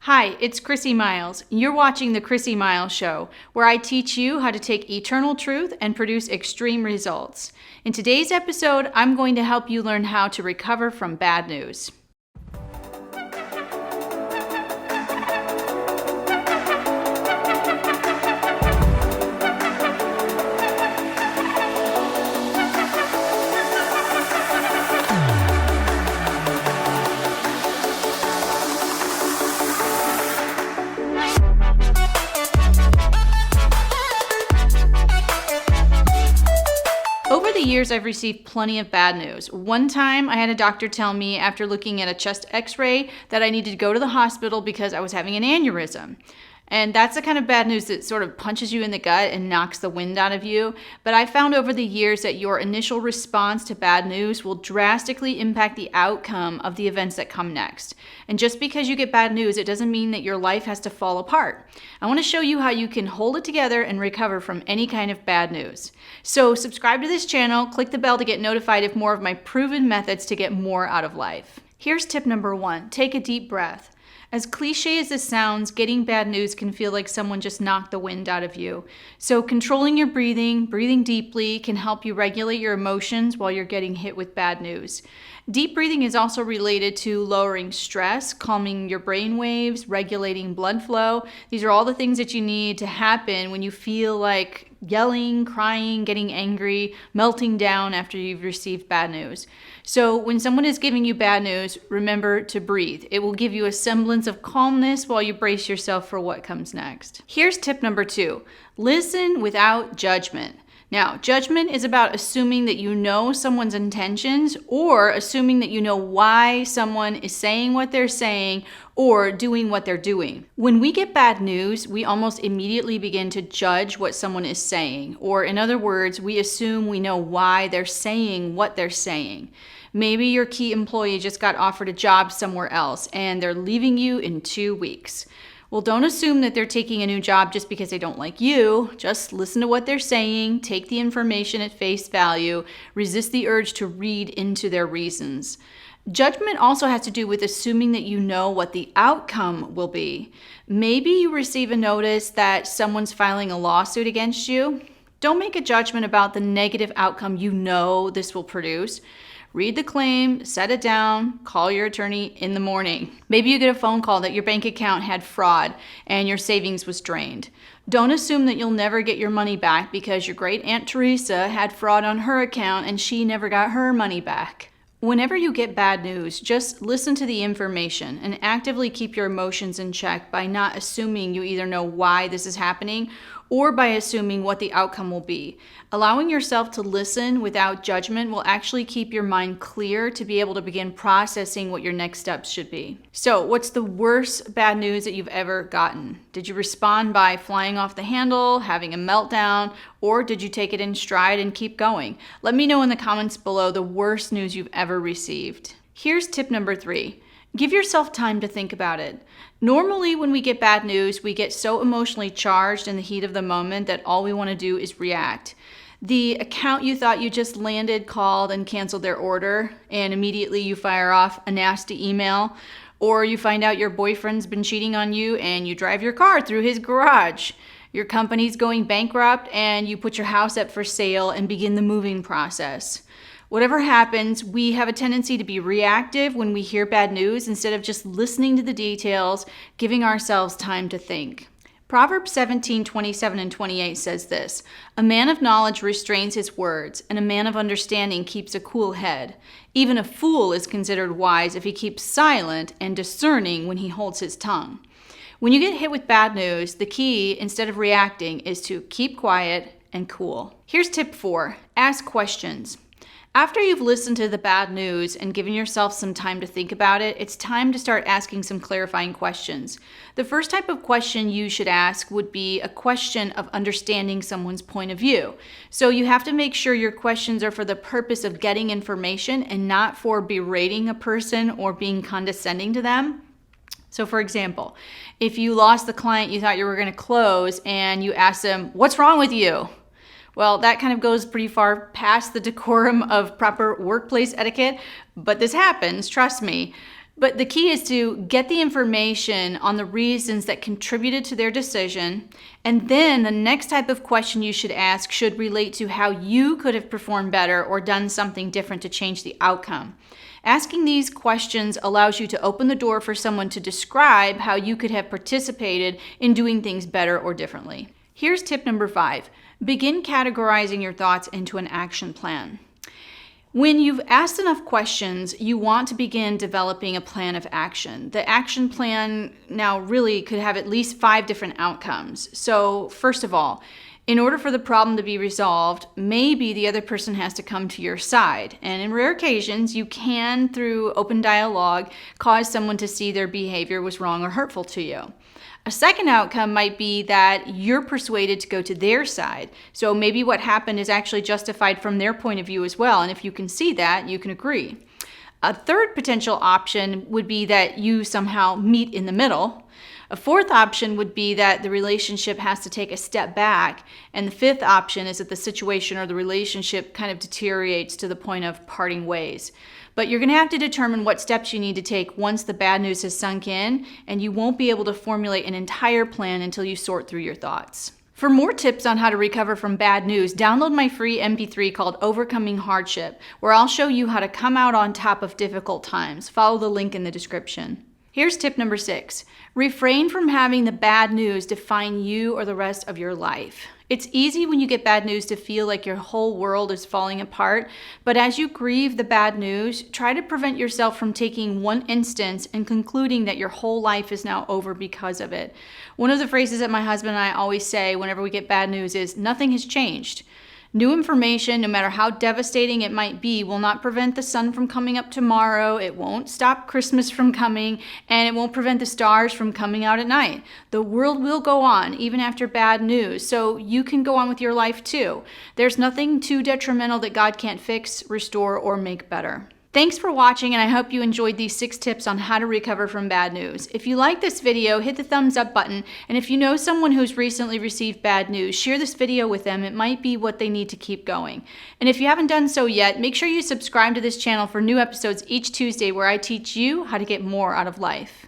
Hi, it's Chrissy Miles. You're watching The Chrissy Miles Show, where I teach you how to take eternal truth and produce extreme results. In today's episode, I'm going to help you learn how to recover from bad news. Over the years, I've received plenty of bad news. One time, I had a doctor tell me after looking at a chest x-ray that I needed to go to the hospital because I was having an aneurysm. And that's the kind of bad news that sort of punches you in the gut and knocks the wind out of you. But I found over the years that your initial response to bad news will drastically impact the outcome of the events that come next. And just because you get bad news, it doesn't mean that your life has to fall apart. I want to show you how you can hold it together and recover from any kind of bad news. So subscribe to this channel, click the bell to get notified of more of my proven methods to get more out of life. Here's tip number 1, take a deep breath. As cliche as this sounds, getting bad news can feel like someone just knocked the wind out of you. So controlling your breathing deeply can help you regulate your emotions while you're getting hit with bad news. Deep breathing is also related to lowering stress, calming your brain waves, regulating blood flow. These are all the things that you need to happen when you feel like yelling, crying, getting angry, melting down after you've received bad news. So when someone is giving you bad news, remember to breathe. It will give you a semblance of calmness while you brace yourself for what comes next. Here's tip number 2, listen without judgment. Now, judgment is about assuming that you know someone's intentions or assuming that you know why someone is saying what they're saying or doing what they're doing. When we get bad news, we almost immediately begin to judge what someone is saying, or in other words, we assume we know why they're saying what they're saying. Maybe your key employee just got offered a job somewhere else and they're leaving you in 2 weeks. Well, don't assume that they're taking a new job just because they don't like you. Just listen to what they're saying, take the information at face value, resist the urge to read into their reasons. Judgment also has to do with assuming that you know what the outcome will be. Maybe you receive a notice that someone's filing a lawsuit against you. Don't make a judgment about the negative outcome you know this will produce. Read the claim, set it down, call your attorney in the morning. Maybe you get a phone call that your bank account had fraud and your savings was drained. Don't assume that you'll never get your money back because your great Aunt Teresa had fraud on her account and she never got her money back. Whenever you get bad news, just listen to the information and actively keep your emotions in check by not assuming you either know why this is happening or by assuming what the outcome will be. Allowing yourself to listen without judgment will actually keep your mind clear to be able to begin processing what your next steps should be. So, what's the worst bad news that you've ever gotten? Did you respond by flying off the handle, having a meltdown, or did you take it in stride and keep going? Let me know in the comments below the worst news you've ever received. Here's tip number 3. Give yourself time to think about it. Normally, when we get bad news, we get so emotionally charged in the heat of the moment that all we want to do is react. The account you thought you just landed called and canceled their order, and immediately you fire off a nasty email, or you find out your boyfriend's been cheating on you and you drive your car through his garage. Your company's going bankrupt and you put your house up for sale and begin the moving process. Whatever happens, we have a tendency to be reactive when we hear bad news instead of just listening to the details, giving ourselves time to think. Proverbs 17:27 and 28 says this, "A man of knowledge restrains his words, and a man of understanding keeps a cool head. Even a fool is considered wise if he keeps silent, and discerning when he holds his tongue." When you get hit with bad news, the key, instead of reacting, is to keep quiet and cool. Here's tip 4, ask questions. After you've listened to the bad news and given yourself some time to think about it, it's time to start asking some clarifying questions. The first type of question you should ask would be a question of understanding someone's point of view. So you have to make sure your questions are for the purpose of getting information and not for berating a person or being condescending to them. So for example, if you lost the client you thought you were going to close and you ask them, "What's wrong with you?" Well, that kind of goes pretty far past the decorum of proper workplace etiquette, but this happens, trust me. But the key is to get the information on the reasons that contributed to their decision, and then the next type of question you should ask should relate to how you could have performed better or done something different to change the outcome. Asking these questions allows you to open the door for someone to describe how you could have participated in doing things better or differently. Here's tip number 5. Begin categorizing your thoughts into an action plan. When you've asked enough questions, you want to begin developing a plan of action. The action plan now really could have at least 5 different outcomes. So first of all, in order for the problem to be resolved, maybe the other person has to come to your side. And in rare occasions, you can, through open dialogue, cause someone to see their behavior was wrong or hurtful to you. A second outcome might be that you're persuaded to go to their side. So maybe what happened is actually justified from their point of view as well. And if you can see that, you can agree. A third potential option would be that you somehow meet in the middle. A fourth option would be that the relationship has to take a step back. And the fifth option is that the situation or the relationship kind of deteriorates to the point of parting ways. But you're going to have to determine what steps you need to take once the bad news has sunk in, and you won't be able to formulate an entire plan until you sort through your thoughts. For more tips on how to recover from bad news, download my free MP3 called Overcoming Hardship, where I'll show you how to come out on top of difficult times. Follow the link in the description. Here's tip number 6. Refrain from having the bad news define you or the rest of your life. It's easy when you get bad news to feel like your whole world is falling apart, but as you grieve the bad news, try to prevent yourself from taking one instance and concluding that your whole life is now over because of it. One of the phrases that my husband and I always say whenever we get bad news is, "Nothing has changed." New information, no matter how devastating it might be, will not prevent the sun from coming up tomorrow, it won't stop Christmas from coming, and it won't prevent the stars from coming out at night. The world will go on, even after bad news, so you can go on with your life too. There's nothing too detrimental that God can't fix, restore, or make better. Thanks for watching, and I hope you enjoyed these 6 tips on how to recover from bad news. If you like this video, hit the thumbs up button, and if you know someone who's recently received bad news, share this video with them. It might be what they need to keep going. And if you haven't done so yet, make sure you subscribe to this channel for new episodes each Tuesday where I teach you how to get more out of life.